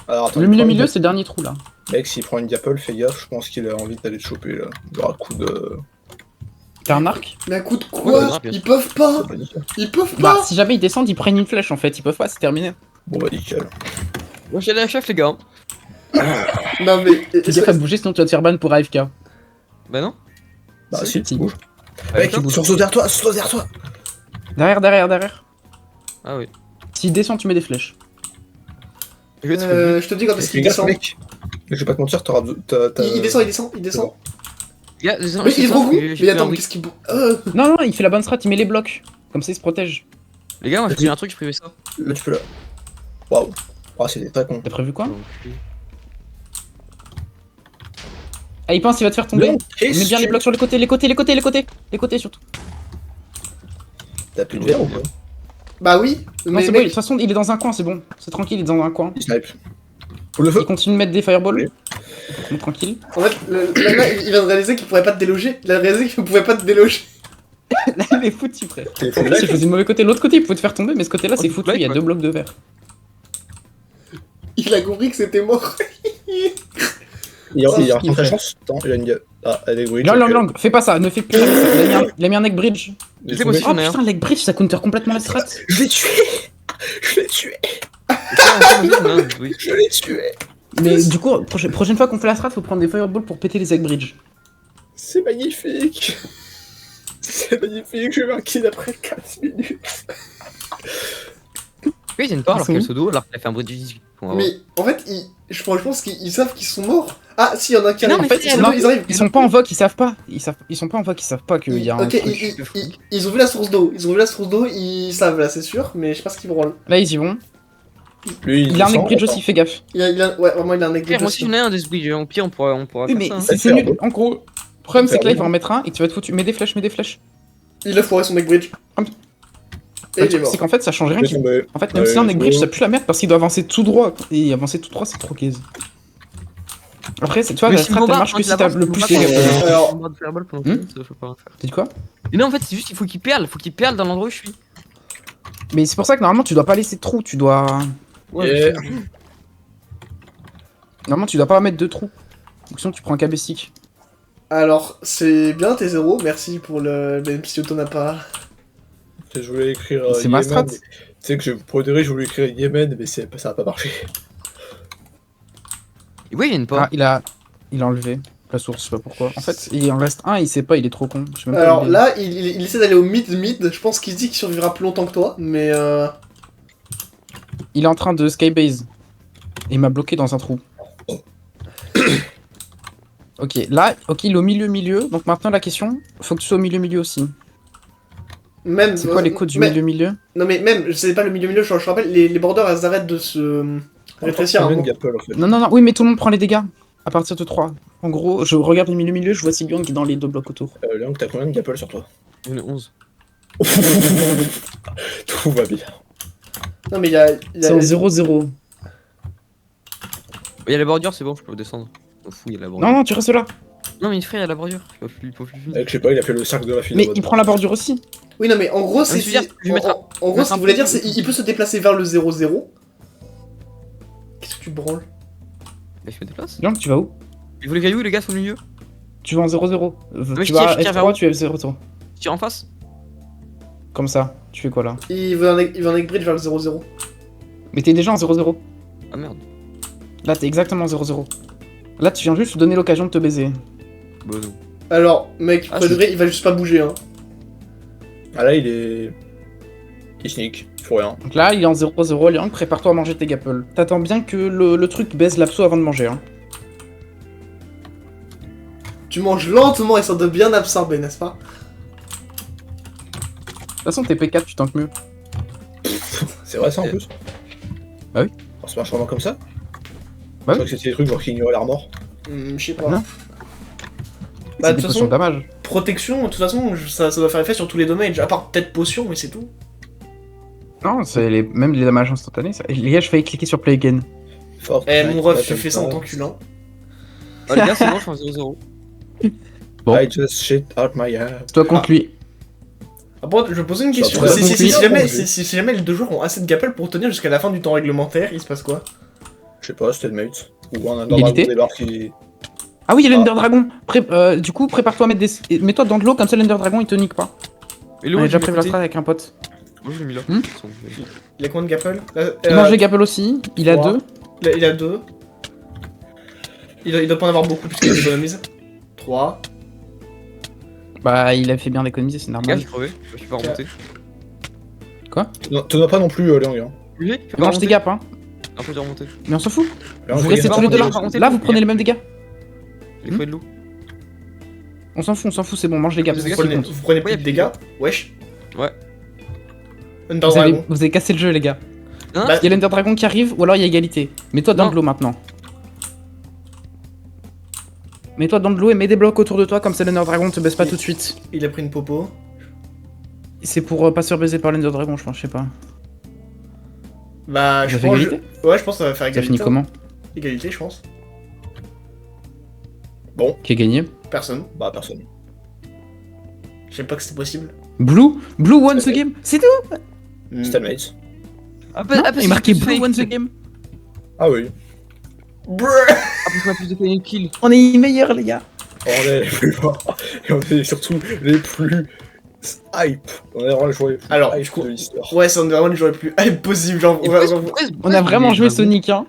Alors attends, Le milieu, c'est le dernier trou là. Mec, s'il prend une gapple, fais gaffe, je pense qu'il a envie d'aller te choper là. Il aura un coup de. T'as un arc? Mais à coup de Ouais, quoi? bah, bien Ils peuvent pas! C'est pas nickel. Ils peuvent Bah, pas! si jamais ils descendent, ils prennent une flèche en fait. Ils peuvent pas, c'est terminé. Bon bah nickel. Moi j'ai la chef les gars. Non mais. Fais gaffe à bouger, sinon tu vas te faire ban pour AFK. Bah non. Bah si, Si. bouge. Ah, Mec, d'accord. saute derrière toi, saute derrière toi. Derrière. Ah oui. S'il descend, tu mets des flèches. Je vais te faire. Je te dis quand est-ce Fais qu'il gaffe, descend. mec. Mais je vais pas te mentir, t'auras. Il descend. Gars, Mais il est trop gros! Mais attends, qu'est-ce qu'il. Non, il fait la bonne strat, il met les blocs. Comme ça, il se protège. Les gars, moi j'ai pris un truc, j'ai privé ça. Là, tu peux là. Waouh. Ah, c'était très con. T'as prévu quoi? Ah, il pense qu'il va te faire tomber. Mets bien les blocs sur les côtés surtout. T'as plus de verre ou quoi? Bah oui! Non, Mais c'est bon, de mec, toute façon, il est dans un coin, c'est bon. C'est tranquille, il est dans un coin. Il snipe. Faut le feu. Il continue de mettre des fireballs. Oui. Donc, tranquille. en fait, le mec, il vient de réaliser qu'il pourrait pas te déloger. Il a réalisé qu'il pouvait pas te déloger. Là, il est foutu, frère. T'es En plus, il faisait le mauvais côté. L'autre côté, il pouvait te faire tomber, mais ce côté-là, c'est foutu. Il y a 2 blocs de verre. Il a compris que c'était mort. Il a il rattrapé fait. sa chance. Attends, il a une. Ah, elle est bridge. Lang, fais pas ça, ne fais plus ça. Il a mis un neck bridge. J'ai C'est trouvé. possible. Oh putain, le leg bridge, ça counter complètement la strat. Je l'ai tué. Je l'ai tué. Oui. Je l'ai tué. Mais du coup, prochaine fois qu'on fait la strat, faut prendre des fireballs pour péter les egg bridge. C'est magnifique. C'est magnifique. Je vais un kill après 4 minutes. Oui, c'est une part alors C'est qu'elle où se dos alors qu'elle fait un bruit de 18. Bon, Mais en fait, je pense qu'ils savent qu'ils sont morts. Ah, si, il y en a qui Non, arrivent. mais En fait, si, non, ils arrivent. ils sont pas en vogue, ils savent pas. Ils sont pas en vogue, ils savent pas qu'il y a un Ok, truc. ils ont vu la source d'eau. Ils savent là, c'est sûr, mais je sais pas ce qu'ils branlent. Là, ils y vont. Lui, Il a un neck descend, bridge aussi, fais gaffe. Ouais, vraiment, il a un neck Frère, moi bridge aussi j'en ai un de ce bridge, au pire on pourra Oui, mais faire ça. c'est Faire nul. beau. En gros, le problème, c'est que là, il va beau. en mettre un et tu vas te foutre. Mets des flèches. Il a foiré son neck bridge. Hum. Et il est mort. C'est qu'en fait, ça change rien. Il est tombé. En fait, même Ouais, si un neck bridge, gros. ça pue la merde parce qu'il doit avancer tout droit. Et avancer tout droit, c'est trop gaze. Après, tu vois, Mais la si strat, le elle bombard, marche quand que il si t'as avance, le il plus faut fait pas gaffe. qu'on- Alors- on va de fireball pendant Hmm que ça, faut pas faire. Mais non, en fait, c'est juste qu'il faut qu'il perle dans l'endroit où je suis. Mais c'est pour ça que normalement, tu dois pas laisser de trous. Tu dois. Yeah. Normalement, tu dois pas mettre de trous. Donc sinon, tu prends un KB stick. Alors, c'est bien tes zéros, merci pour le. Même si Otto n'a pas. Je voulais écrire. C'est ma Yémen, strat. mais- Tu sais que pour le je voulais écrire Yémen, mais ça a pas marché. Et oui, il y a une porte. Ah, il a enlevé la source, je sais pas pourquoi. En fait, il en reste un, il sait pas, il est trop con. Je sais même pas Alors où il est. là, il essaie d'aller au mid. Je pense qu'il se dit qu'il survivra plus longtemps que toi, mais Il est en train de skybase. Il m'a bloqué dans un trou. Ok, là, ok, il est au milieu. Donc maintenant, la question, faut que tu sois au milieu aussi. même. C'est quoi les codes du mais- milieu? Non mais même, je sais pas le milieu, je rappelle, les borders elles arrêtent de se rétrécir. Combien Hein. de gapple en fait? Non, oui, mais tout le monde prend les dégâts. À partir de 3. En gros, je regarde le milieu, je vois Sylvian qui est dans les 2 blocs autour. Léon, t'as combien de gapple sur toi? J'en ai 11. Tout va bien. Non mais il y a. C'est en 0-0. Il y a la bordure, c'est bon, je peux descendre. On fout, il y a la bordure. Non, tu restes là. Non, mais frère, il y a la bordure. Il faut plus. Mec, je sais pas, il a fait le cercle de la file. Mais il prend la bordure aussi. Oui non mais en gros c'est. je veux dire, je vais mettre un- En gros, mettre ce qu'il un voulait peu- dire c'est il peut se déplacer vers le 0-0. Qu'est-ce que tu branles? Mais je me déplace. Sylvian, tu vas où? Vous voulez cailloux, les gars, sont au milieu. Tu vas en 0-0. Mais Tu je tire vas vers F3, où tu es 0-0. Je tire en face. Comme ça. Tu fais quoi là? Il veut un egg bridge vers le 0-0. Mais t'es déjà en 0-0. Ah merde. Là, t'es exactement en 0-0. Là, tu viens juste te donner l'occasion de te baiser. Bon, non. Alors, mec, Ah, pour de vrai, il va juste pas bouger hein. Ah là, il est. Il sneak, il faut rien. Donc là, il est en 0-0, Liang, prépare-toi à manger tes gapples. T'attends bien que le truc baise l'abso avant de manger, hein. Tu manges lentement et ça doit bien absorber, n'est-ce pas? De toute façon, tes P4, tu tankes mieux. C'est vrai ça en plus? Bah oui. Oh, ça marche vraiment comme ça? Bah Je oui. crois que c'était des trucs genre qui ignoraient l'armor. Je sais pas. Non. Bah, C'est de des toute potions façon, de damage. protection, de toute façon, ça doit faire effet sur tous les damages, à part peut-être potion, mais c'est tout. Non, c'est même les damages instantanés. Les gars, je fais cliquer sur play again. Eh, mon ref, tu fais ça en tant qu'humain. Ah, les gars, c'est bon, je suis en 0-0. Bon. I just shit out my ass. C'est toi contre lui. Après, je vais poser une question. Ça Si pourrait jamais, être si jamais les deux joueurs ont assez de gapel pour tenir jusqu'à la fin du temps réglementaire, il se passe quoi? Je sais pas, Stalemate. Ou un Under Égalité. Dragon débarque qui. Ah oui, il y a l'Under Dragon. Du coup, prépare-toi à mettre des. Mets-toi dans de l'eau, comme ça l'Under Dragon il te nique pas. Et On l'eau, a je déjà l'ai prévu mis la à côté. strat avec un pote. Moi, je l'ai mis là. Hmm Il a combien de Gapple Il mange les Gapel aussi, il a 2. Il a 2. Il doit pas en avoir beaucoup puisqu'il économise. 3. Bah, il a fait bien d'économiser, c'est Gars, normal. j'ai crevé. Je suis pas remonté. T'en as pas non plus, Léon, gars. Oui, je Il peux pas mange tes remonter. gaps, hein. Un peu de remonter. Mais on s'en fout. Léon, Vous fais restez gaffe. tous les deux là. Par contre, Là, vous prenez les mêmes dégâts. J'ai crevé de l'eau. On s'en fout, c'est bon, mange les gaps. Vous c'est Vous ce qui prenez, compte. vous prenez plus Ouais, de dégâts. Wesh. Ouais. Under Vous avez, Dragon. vous avez cassé le jeu, les gars. Hein Bah, Il y a l'Under Dragon qui arrive, ou alors il y a égalité. Mets-toi dans Non. de l'eau maintenant. Mets-toi dans de l'eau et mets des blocs autour de toi, comme ça l'Under Dragon te baisse pas tout de suite. Il a pris une popo. C'est pour pas se faire baiser par l'Under Dragon, je pense, je sais pas. Bah, je Ça fait pense. égalité Ouais, je pense que ça va faire Ça égalité. finit comment Égalité, je pense. Qui a gagné Personne. Bah, personne. Je sais pas que c'était possible. Blue won the game. C'est tout. Hmm. Stalemate. Ah, Non, il est marqué Blue won the game. Ah oui. Bruh. Après, on a plus de kill. On est meilleurs, les gars. On est les plus forts. Et on est surtout les plus hype. On est vraiment les joueurs les plus Alors, hype du coup- de l'histoire. Ouais, c'est vraiment les joueurs les plus hype possible. Genre, Et on va- pourquoi- on va- pourquoi- On a vraiment les joué dragons- Sonic, hein.